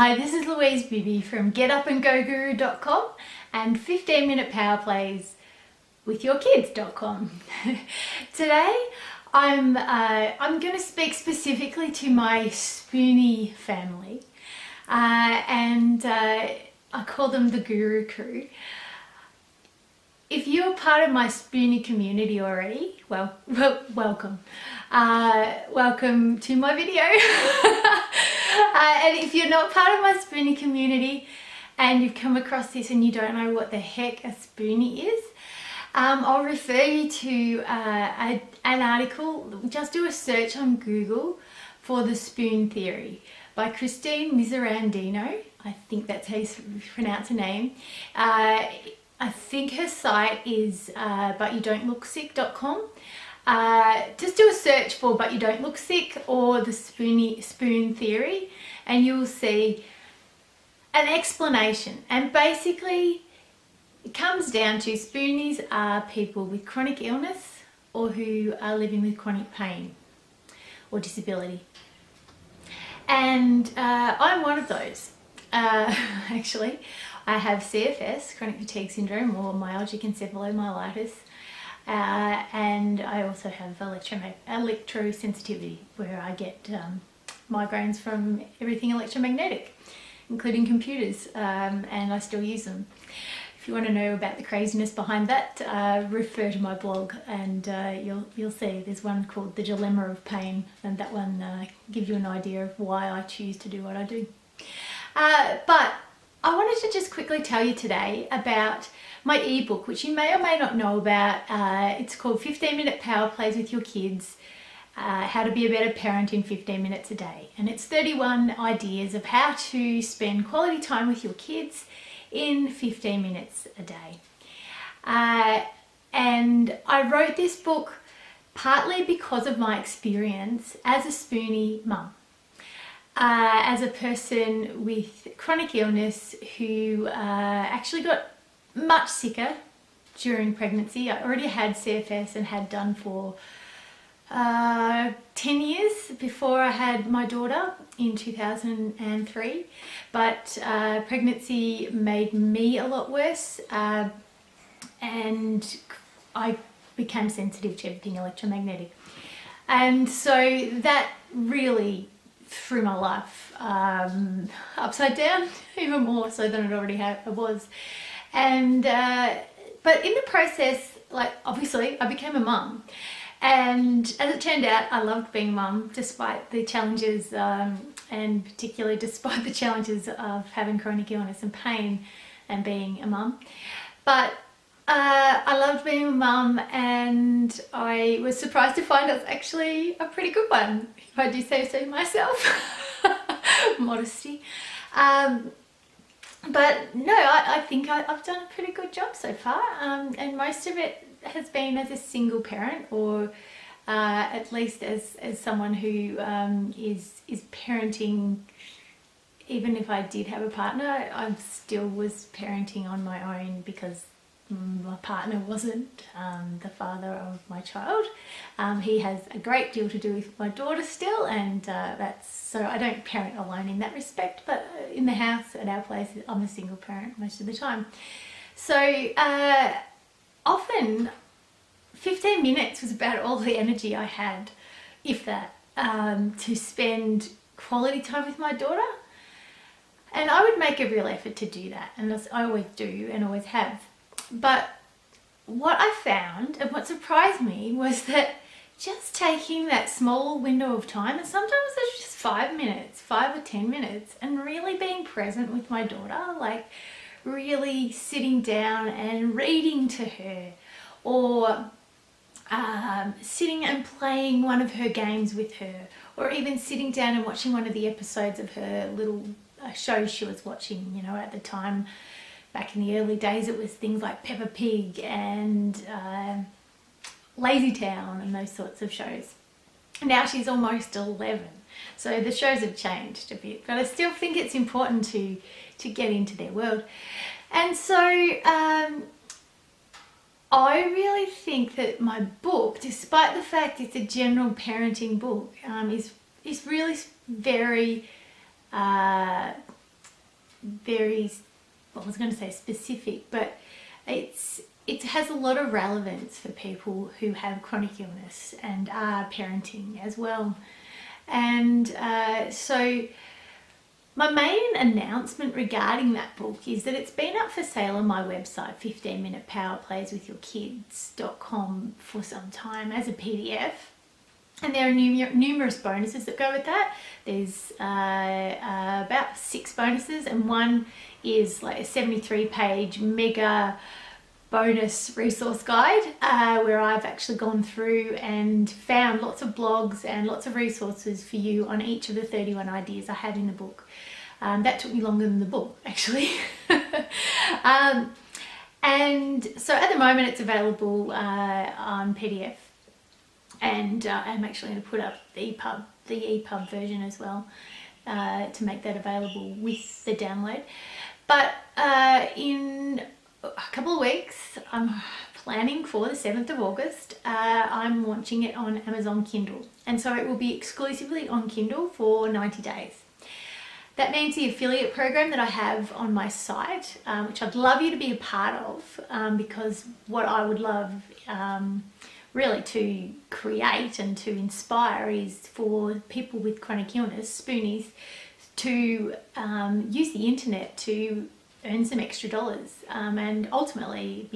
Hi, this is Louise Bibby from getupandgoguru.com and 15-minute power plays with your kids.com. Today I'm going to speak specifically to my Spoonie family and I call them the Guru Crew. If you're part of my Spoonie community already, well welcome. Welcome to my video. And if you're not part of my Spoonie community and you've come across this and you don't know what the heck a Spoonie is, I'll refer you to an article. Just do a search on Google for the Spoon Theory by Christine Miserandino. I think that's how you pronounce her name. I think her site is butyouDon'tLookSick.com. Just do a search for But You Don't Look Sick or the Spoon Theory and you'll see an explanation. And basically it comes down to Spoonies are people with chronic illness or who are living with chronic pain or disability. And I'm one of those. Actually, I have CFS, chronic fatigue syndrome, or myalgic encephalomyelitis. And I also have electrosensitivity, where I get migraines from everything electromagnetic, including computers, and I still use them. If you want to know about the craziness behind that, refer to my blog, and you'll see there's one called The Dilemma of Pain, and that one gives you an idea of why I choose to do what I do. But I wanted to just quickly tell you today about my ebook, which you may or may not know about. It's called 15-Minute Power Plays with Your Kids, How to Be a Better Parent in 15 Minutes a Day. And it's 31 ideas of how to spend quality time with your kids in 15 minutes a day. And I wrote this book partly because of my experience as a Spoonie mum. As a person with chronic illness who actually got much sicker during pregnancy. I already had CFS and had done for 10 years before I had my daughter in 2003, but pregnancy made me a lot worse, and I became sensitive to everything electromagnetic, and so that really threw my life upside down, even more so than it already was. And but in the process, like, obviously I became a mum, and as it turned out, I loved being a mum despite the challenges, and particularly despite the challenges of having chronic illness and pain and being a mum. But I loved being a mum, and I was surprised to find it's actually a pretty good one, if I do say so myself. Modesty. But no, I think I've done a pretty good job so far, and most of it has been as a single parent, or at least as someone who is parenting. Even if I did have a partner, I still was parenting on my own because my partner wasn't the father of my child. He has a great deal to do with my daughter still, and so I don't parent alone in that respect, but in the house at our place I'm a single parent most of the time. So often 15 minutes was about all the energy I had, if that, to spend quality time with my daughter. And I would make a real effort to do that, and I always do and always have. But what I found and what surprised me was that just taking that small window of time, and sometimes it's just 5 minutes, 5 or 10 minutes, and really being present with my daughter, like really sitting down and reading to her, or sitting and playing one of her games with her, or even sitting down and watching one of the episodes of her little show she was watching, you know, at the time. Back in the early days, it was things like Peppa Pig and Lazy Town and those sorts of shows. Now she's almost 11, so the shows have changed a bit, but I still think it's important to get into their world. And so I really think that my book, despite the fact it's a general parenting book, is really very very, well, I was going to say specific, but it has a lot of relevance for people who have chronic illness and are parenting as well. And so my main announcement regarding that book is that it's been up for sale on my website, 15minutepowerplayswithyourkids.com, for some time as a PDF. And there are numerous bonuses that go with that. There's about 6 bonuses, and one is like a 73-page mega bonus resource guide where I've actually gone through and found lots of blogs and lots of resources for you on each of the 31 ideas I had in the book. That took me longer than the book, actually. And so at the moment it's available on PDF, and I'm actually going to put up the EPUB version as well to make that available with the download. But in a couple of weeks, I'm planning for the 7th of August, I'm launching it on Amazon Kindle, and so it will be exclusively on Kindle for 90 days. That means the affiliate program that I have on my site, which I'd love you to be a part of, because what I would love really to create and to inspire is for people with chronic illness, spoonies, to use the internet to earn some extra dollars and ultimately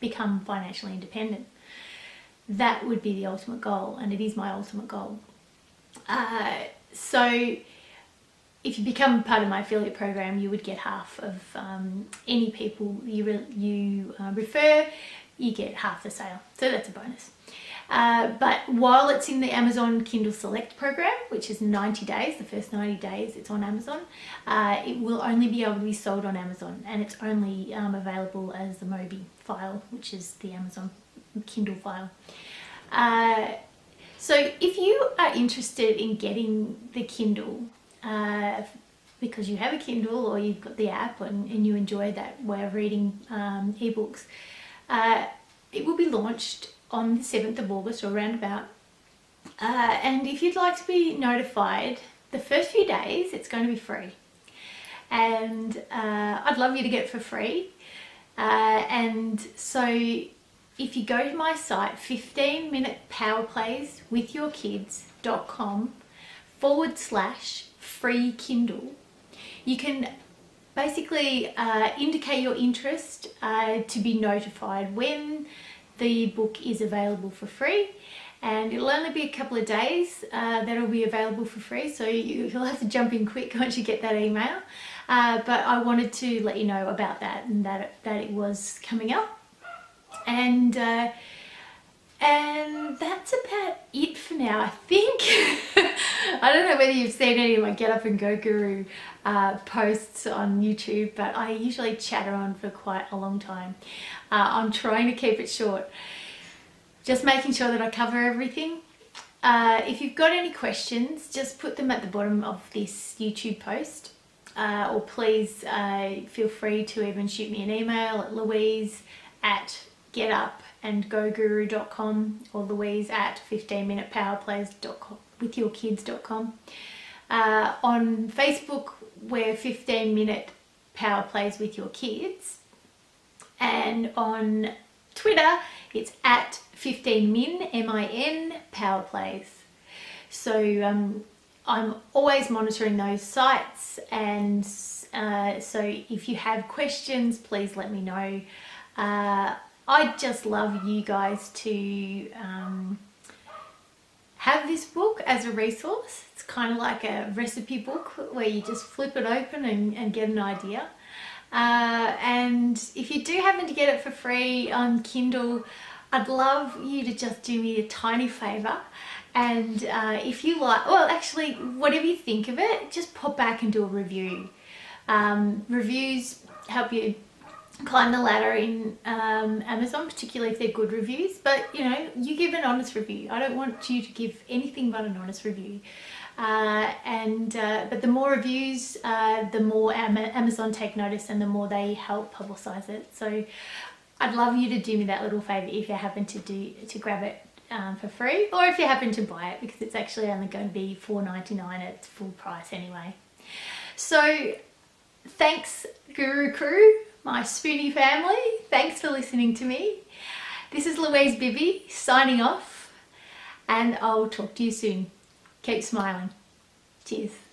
become financially independent. That would be the ultimate goal, and it is my ultimate goal. So if you become part of my affiliate program, you would get half of any people you refer, you get half the sale. So that's a bonus. But while it's in the Amazon Kindle Select program, which is 90 days, the first 90 days it's on Amazon, it will only be able to be sold on Amazon, and it's only available as the Mobi file, which is the Amazon Kindle file. So if you are interested in getting the Kindle, because you have a Kindle or you've got the app and you enjoy that way of reading ebooks, it will be launched on the 7th of August or around about. And if you'd like to be notified, the first few days it's going to be free. And I'd love you to get it for free. And so if you go to my site, 15minutepowerplayswithyourkids.com/free Kindle, you can basically indicate your interest to be notified when the book is available for free, and it'll only be a couple of days that it'll be available for free, so you'll have to jump in quick once you get that email. But I wanted to let you know about that, and that it was coming up. And that's about it for now, I think. I don't know whether you've seen any of my Get Up and Go Guru posts on YouTube, but I usually chatter on for quite a long time. I'm trying to keep it short, just making sure that I cover everything. If you've got any questions, just put them at the bottom of this YouTube post, or please feel free to even shoot me an email at louise@getupandgoguru.com or louise@15minutepowerplays.com. On Facebook, we're 15 Minute Power Plays with Your Kids, and on Twitter it's at 15min, M-I-N, Power Plays. So I'm always monitoring those sites, and so if you have questions, please let me know. I'd just love you guys to have this book as a resource. It's kind of like a recipe book where you just flip it open and get an idea. And if you do happen to get it for free on Kindle, I'd love you to just do me a tiny favour. And if you like, well, actually, whatever you think of it, just pop back and do a review. Reviews help you climb the ladder in Amazon, particularly if they're good reviews. But you know, you give an honest review. I don't want you to give anything but an honest review. But the more reviews, the more Amazon take notice, and the more they help publicize it. So I'd love you to do me that little favor if you happen to grab it for free, or if you happen to buy it, because it's actually only going to be $4.99 at its full price anyway. So Thanks Guru Crew, My Spoonie Family. Thanks for listening to me. This is Louise Bibby signing off, and I'll talk to you soon. Keep smiling. Cheers.